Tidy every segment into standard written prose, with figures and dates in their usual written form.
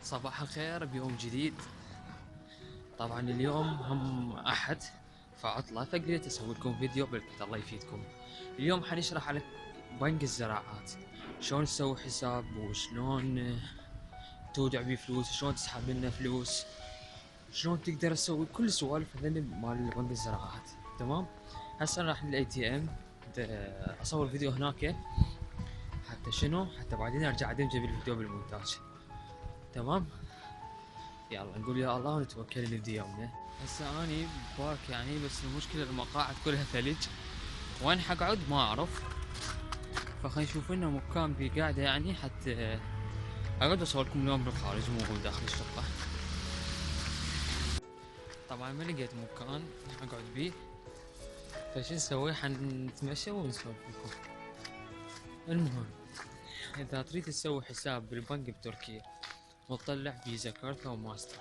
صباح الخير بيوم جديد. طبعا اليوم هم أحد فعطلة، فقلت أسوي لكم فيديو بالكت الله يفيدكم. اليوم حنشرح على بنك الزراعات شلون تسوي حساب، وشلون تودع بيه فلوس، شلون تسحب منه فلوس، شلون تقدر تسوي كل سوالف هذني مال بنك الزراعات. تمام. هسه راح للاي تي ام اصور فيديو هناك، حتى شنو، حتى بعدين ارجع ادمجه بالفيديو بالمونتاج. تمام. يلا نقول يا الله ونتوكل نبدي يومنا. هسه اني ببارك يعني، بس المشكلة المقاعد كلها ثلج، وين حقعد ما اعرف، فخلينا نشوف لنا مكان بيه قاعدة يعني حتى اقعد اصور لكم اليوم بالخارج مو داخل الشقة. طبعا ما لقيت مكان اقعد بيه، فشو نسوي، حنتمشى ونسولف لكم. المهم، اذا تريد تسوي حساب بالبنك بتركيا وتطلع فيزا كارت او ماستر،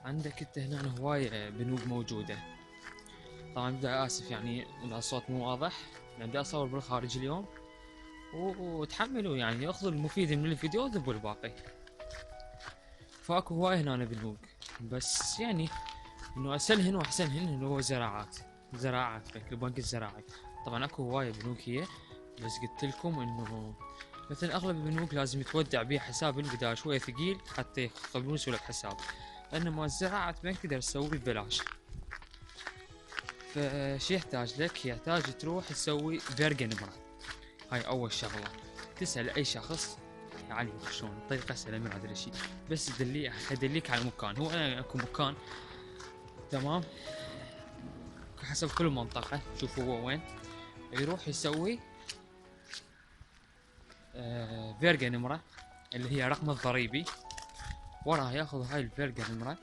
عندك انت هنا هواية بنوك موجودة. طبعا بدي اسف يعني اذا الصوت مو واضح، يعني بدي اصور بالخارج اليوم، وتحملوا يعني ياخذوا المفيد من الفيديو وذبوا الباقي. فاكو هواي هنا بنوك، بس يعني انه اسهلهن واحسنهن اللي هو زراعات البنك الزراعي. طبعا اكو هواي بنوك هي، بس قلت لكم انه مثل اغلب البنوك لازم تودع بيها حساب البداية شوية ثقيل حتى يقبلون يسوي لك حساب، انما الزراعة بنك تقدر تسوي ببلاش. فشي يحتاج لك، يحتاج تروح تسوي فيرجن نمرة. هاي اول شغلة، تسأل اي شخص يعني شلون الطريقة سهلة ما ادري شي، بس ادليك على المكان. هو انا اكو مكان تمام حسب كل منطقة، شوفوا هو وين يروح يسوي فيرجن نمرة اللي هي رقم الضريبي، وراها ياخذ هاي الفيرجن نمرة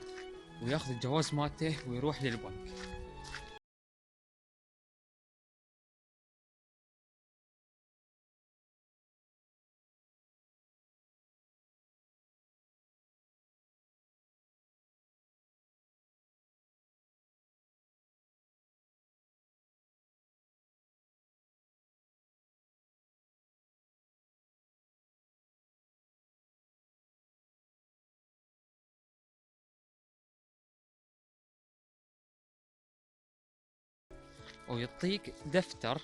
وياخذ الجواز مالته ويروح للبنك. ويعطيك دفتر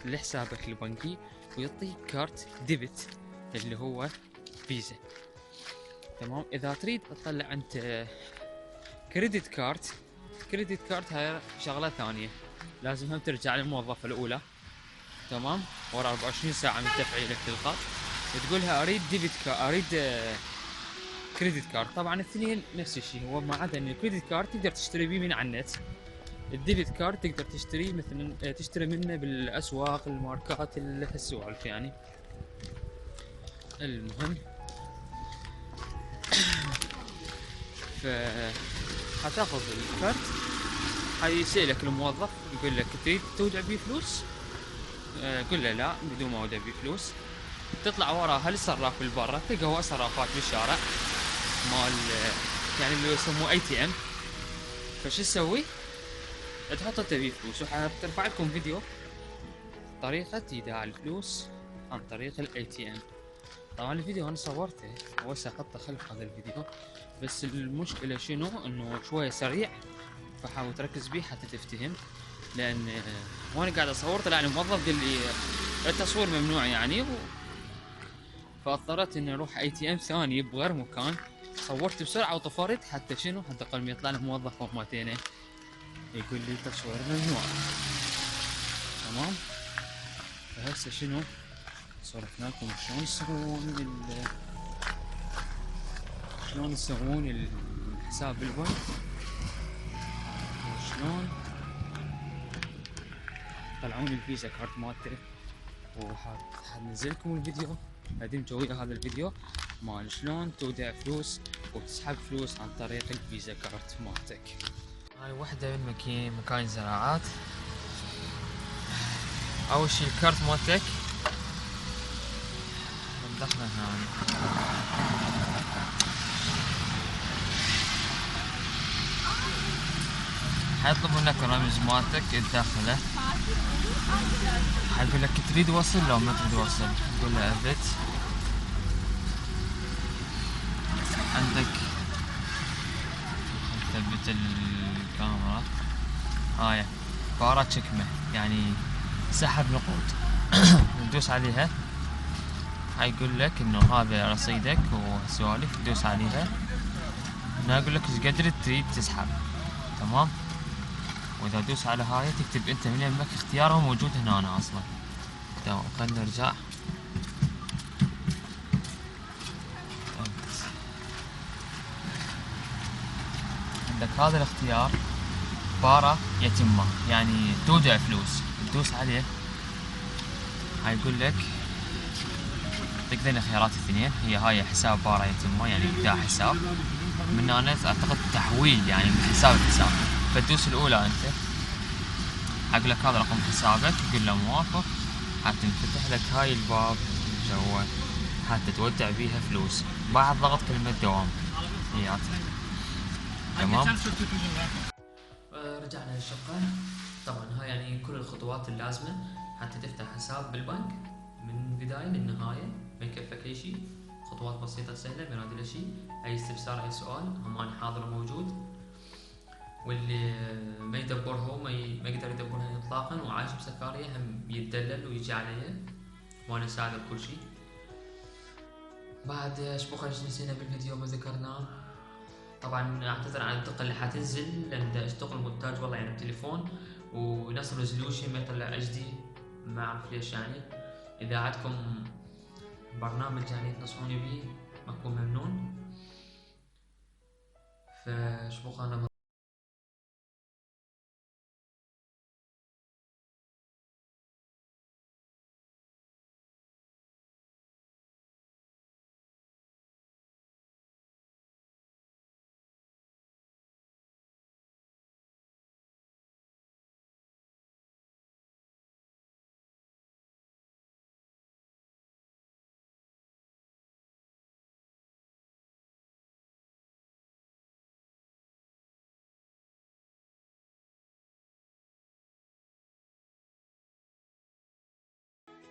لحسابك البنكي، ويعطيك كارت ديبت اللي هو فيزا. تمام. اذا تريد تطلع انت كريدت كارت، كريدت كارت هاي شغله ثانيه، لازم هم ترجع للموظفه الاولى تمام ورا 24 ساعه من تفعيلك للخط، تقولها اريد ديبت اريد كريدت كارت. طبعا الاثنين نفس الشيء، هو ما عدا ان الكريدت كارت تقدر تشتري بيه من على النت، الديبت كارد تقدر تشتريه مثلا تشتري منه بالاسواق الماركات السوالف يعني. المهم ف حتاخذ الكارت، حيسألك الموظف يقول لك تريد تودع بيه فلوس، قل له لا بدون ما اودع بيه فلوس. تطلع وراها للصراف بالبرة، تلقى هو صرافات بالشارع مال يعني اللي يسموه اي تي ام. فشو تسوي؟ تحط انت بيه فلوس، وحترفع لكم فيديو طريقة ايداع الفلوس عن طريق الاي تي ام. طبعا الفيديو انا صورته وهسه احطه خلف هذا الفيديو، بس المشكلة شنو انه شوية سريع، فحاول تركز بيه حتى تفتهم، لان وانا قاعد اصور طلع لي موظف قال لي التصوير ممنوع يعني فاضطريت اني اروح اي تي ام ثاني بغير مكان، صورت بسرعة وطفرت حتى شنو، حتى قبل ما يطلع لي موظف او ماتينه يقول لي التصوير ممنوع. تمام. فهسه شنو صورتنا لكم شلون يسوون الحساب بالبنك، وشلون طلعون الفيزا كارت مالته، وحنزل لكم الفيديو ادمجوا ويا هذا الفيديو مال شلون تودع فلوس وتسحب فلوس عن طريق الفيزا كارت مالتك. هاي وحدة من مكان الزراعات. اول شي الكارت مالتك ندخله هنا، حيطلب منك الرمز مالتك تدخله، حيقول لك تريد وصل لو ما تريد وصل، تقول له ابد. عندك ثبت الكاميرا هاي بارة تشكمة يعني سحب نقود. تدوس عليها هاي يقول لك انه هذا رصيدك وسوالف، تدوس عليها هنا يقول لك ايش قدر تريد تسحب. تمام. واذا تدوس على هاي تكتب انت من يمك اختياره موجود هنا أنا اصلا. تمام خلينا نرجع. عندك هذا الاختيار بارة يتمة يعني تودع فلوس، تدوس عليه هاي يقول لك تقدر الخيارات الاثنين، هي هاي حساب بارة يتمة يعني ايداع حساب، من انا اعتقد تحويل يعني من حساب لحساب. فتدوس الاولى انت اقول لك هذا رقم حسابك، تقول له موافق، حتنفتح لك هاي الباب جوا حتى تودع بيها فلوس بعد ضغط كلمة دوام. تمام. رجعنا للشقة. طبعا هاي يعني كل الخطوات اللازمة حتى تفتح حساب بالبنك من البداية للنهاية، ما يكفك أي شيء، خطوات بسيطة سهلة ما ينادي شيء. أي استفسار أي سؤال هم أنا حاضر موجود، واللي ما يدبرها ما يقدر يدبرها إطلاقا وعايش بسفارية هم يتدلل ويجي علي وأنا أساعده بكل شيء. بعد ايش بقى نسينا بالفيديو ما ذكرناه. طبعا اعتذر عن الدقة اللي حتنزل لان اشتغل المونتاج والله يعني بتليفون ونفس الريزولوشن ما يطلع اتش دي، ما اعرف ليش يعني. اذا عندكم برنامج يعني تنصحوني به بكون ممنون. فايش بقى انا